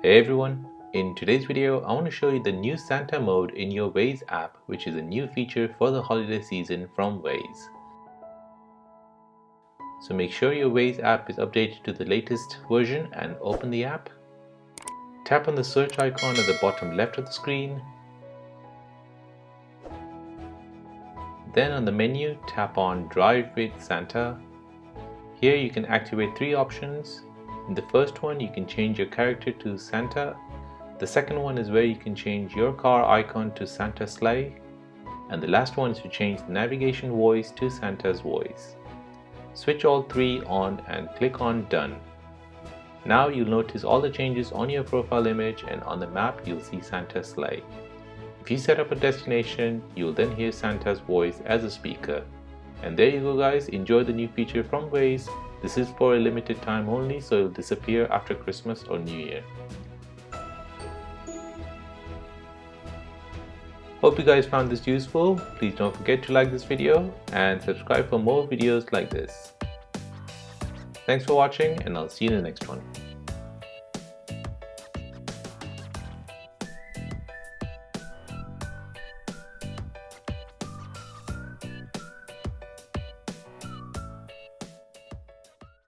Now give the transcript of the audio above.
Hey everyone, in today's video I want to show you the new Santa mode in your Waze app, which is a new feature for the holiday season from Waze. So make sure your Waze app is updated to the latest version and open the app. Tap on the search icon at the bottom left of the screen. Then on the menu, tap on Drive with Santa. Here you can activate three options. In the first one, you can change your character to Santa. The second one is where you can change your car icon to Santa Sleigh. And the last one is to change the navigation voice to Santa's voice. Switch all three on and click on Done. Now you'll notice all the changes on your profile image, and on the map you'll see Santa Sleigh. If you set up a destination, you'll then hear Santa's voice as a speaker. And there you go guys, enjoy the new feature from Waze. This is for a limited time only, so it'll disappear after Christmas or New Year. Hope you guys found this useful. Please don't forget to like this video and subscribe for more videos like this. Thanks for watching, and I'll see you in the next one.